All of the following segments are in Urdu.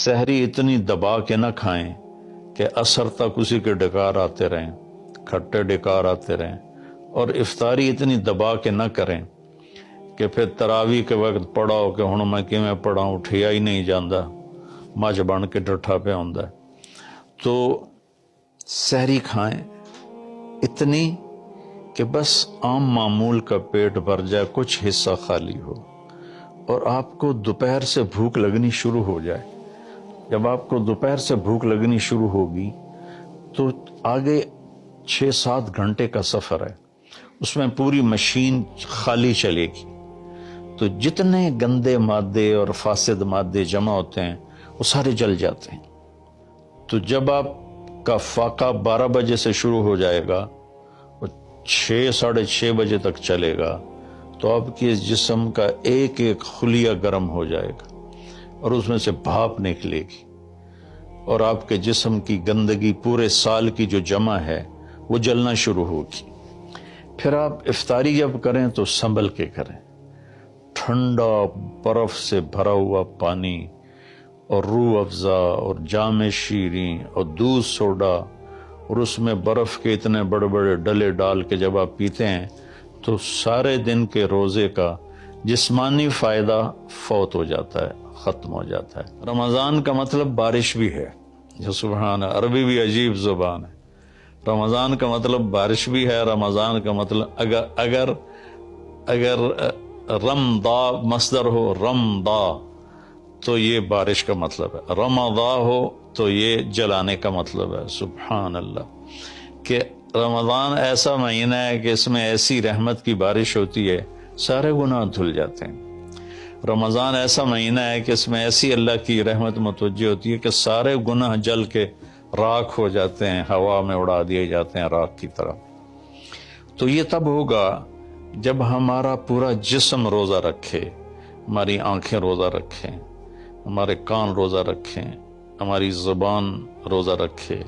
سحری اتنی دبا کے نہ کھائیں کہ عصر تک اسی کے ڈکار آتے رہیں، کھٹے ڈکار آتے رہیں، اور افطاری اتنی دبا کے نہ کریں کہ پھر تراویح کے وقت پڑھاؤ کہ ہن میں کیویں پڑھاؤں، اٹھیا ہی نہیں جاندا، مجھ بن کے ڈٹھا پہ ہوندا ہے۔ تو سحری کھائیں اتنی کہ بس عام معمول کا پیٹ بھر جائے، کچھ حصہ خالی ہو، اور آپ کو دوپہر سے بھوک لگنی شروع ہو جائے۔ جب آپ کو دوپہر سے بھوک لگنی شروع ہوگی تو آگے 6-7 گھنٹے کا سفر ہے، اس میں پوری مشین خالی چلے گی، تو جتنے گندے مادے اور فاسد مادے جمع ہوتے ہیں وہ سارے جل جاتے ہیں۔ تو جب آپ کا فاقہ 12 بجے سے شروع ہو جائے گا اور 6-6:30 بجے تک چلے گا، تو آپ کے جسم کا ایک ایک خلیہ گرم ہو جائے گا اور اس میں سے بھاپ نکلے گی، اور آپ کے جسم کی گندگی پورے سال کی جو جمع ہے وہ جلنا شروع ہوگی۔ پھر آپ افطاری جب کریں تو سنبھل کے کریں، ٹھنڈا برف سے بھرا ہوا پانی اور روح افزا اور جام شیریں اور دودھ سوڈا، اور اس میں برف کے اتنے بڑے بڑے ڈلے ڈال کے جب آپ پیتے ہیں تو سارے دن کے روزے کا جسمانی فائدہ فوت ہو جاتا ہے، ختم ہو جاتا ہے۔ رمضان کا مطلب بارش بھی ہے، جو سبحان ہے، عربی بھی عجیب زبان ہے۔ رمضان کا مطلب بارش بھی ہے، رمضان کا مطلب اگر رمضا مصدر ہو، رمضا، تو یہ بارش کا مطلب ہے، رمضا ہو تو یہ جلانے کا مطلب ہے۔ سبحان اللہ، کہ رمضان ایسا مہینہ ہے کہ اس میں ایسی رحمت کی بارش ہوتی ہے، سارے گناہ دھل جاتے ہیں۔ رمضان ایسا مہینہ ہے کہ اس میں ایسی اللہ کی رحمت متوجہ ہوتی ہے کہ سارے گناہ جل کے راکھ ہو جاتے ہیں، ہوا میں اڑا دیے جاتے ہیں راکھ کی طرح۔ تو یہ تب ہوگا جب ہمارا پورا جسم روزہ رکھے، ہماری آنکھیں روزہ رکھیں، ہمارے کان روزہ رکھیں، ہماری زبان روزہ رکھے،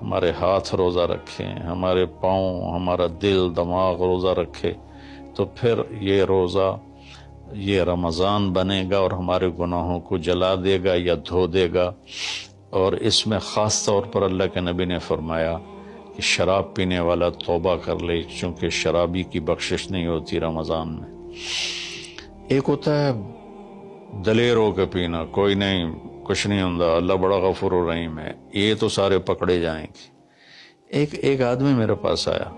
ہمارے ہاتھ روزہ رکھیں، ہمارے پاؤں، ہمارا دل دماغ روزہ رکھے، تو پھر یہ روزہ، یہ رمضان بنے گا اور ہمارے گناہوں کو جلا دے گا یا دھو دے گا۔ اور اس میں خاص طور پر اللہ کے نبی نے فرمایا کہ شراب پینے والا توبہ کر لے، چونکہ شرابی کی بخشش نہیں ہوتی رمضان میں۔ ایک ہوتا ہے دلیر ہو کے پینا، کوئی نہیں، کچھ نہیں ہوتا، اللہ بڑا غفور و رحیم ہے، یہ تو سارے پکڑے جائیں گے۔ ایک آدمی میرے پاس آیا،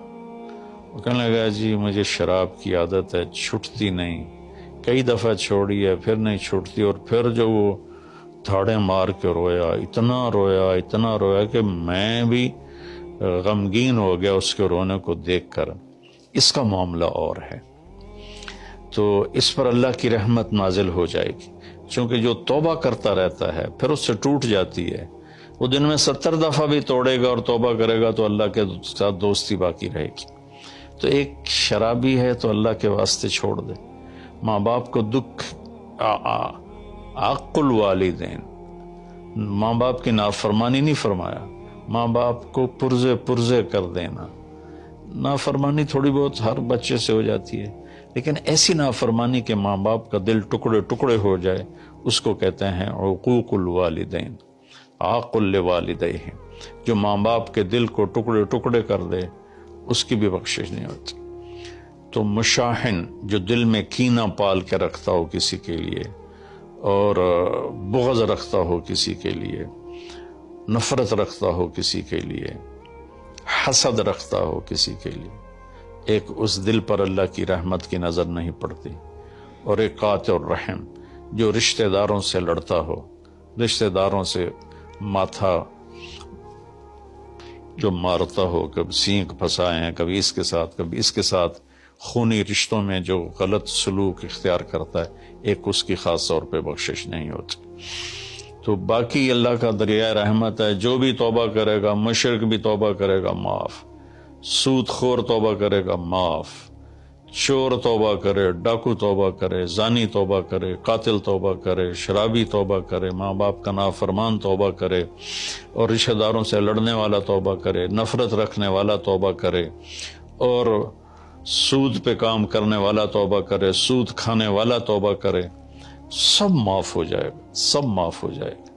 وہ کہنے لگا جی مجھے شراب کی عادت ہے، چھٹتی نہیں، کئی دفعہ چھوڑی ہے، پھر نہیں چھوٹتی، اور پھر جو وہ تھاڑے مار کے رویا، اتنا رویا کہ میں بھی غمگین ہو گیا اس کے رونے کو دیکھ کر۔ اس کا معاملہ اور ہے، تو اس پر اللہ کی رحمت نازل ہو جائے گی، چونکہ جو توبہ کرتا رہتا ہے پھر اس سے ٹوٹ جاتی ہے، وہ دن میں 70 دفعہ بھی توڑے گا اور توبہ کرے گا تو اللہ کے ساتھ دوستی باقی رہے گی۔ تو ایک شرابی ہے تو اللہ کے واسطے چھوڑ دے۔ ماں باپ کو دکھ، عق الوالدین، ماں باپ کی نافرمانی نہیں فرمایا، ماں باپ کو پرزے کر دینا۔ نافرمانی تھوڑی بہت ہر بچے سے ہو جاتی ہے، لیکن ایسی نافرمانی کہ ماں باپ کا دل ٹکڑے ٹکڑے ہو جائے، اس کو کہتے ہیں عقوق الوالدین، عاق لوالدیہ۔ جو ماں باپ کے دل کو ٹکڑے ٹکڑے کر دے اس کی بھی بخشش نہیں ہوتی۔ تو مشاحن، جو دل میں کینہ پال کے رکھتا ہو کسی کے لیے، اور بغض رکھتا ہو کسی کے لیے، نفرت رکھتا ہو کسی کے لیے، حسد رکھتا ہو کسی کے لیے، ایک اس دل پر اللہ کی رحمت کی نظر نہیں پڑتی۔ اور ایک قاطع الرحم، جو رشتہ داروں سے لڑتا ہو، رشتہ داروں سے ماتھا جو مارتا ہو، کبھی سینگ پھنسائے ہیں، کبھی اس کے ساتھ کبھی اس کے ساتھ، خونی رشتوں میں جو غلط سلوک اختیار کرتا ہے، ایک اس کی خاص طور پہ بخشش نہیں ہوتی۔ تو باقی اللہ کا دریائے رحمت ہے، جو بھی توبہ کرے گا، مشرک بھی توبہ کرے گا معاف، سود خور توبہ کرے گا معاف، چور توبہ کرے، ڈاکو توبہ کرے، زانی توبہ کرے، قاتل توبہ کرے، شرابی توبہ کرے، ماں باپ کا نافرمان توبہ کرے، اور رشتہ داروں سے لڑنے والا توبہ کرے، نفرت رکھنے والا توبہ کرے، اور سود پہ کام کرنے والا توبہ کرے، سود کھانے والا توبہ کرے، سب معاف ہو جائے گا، سب معاف ہو جائے گا۔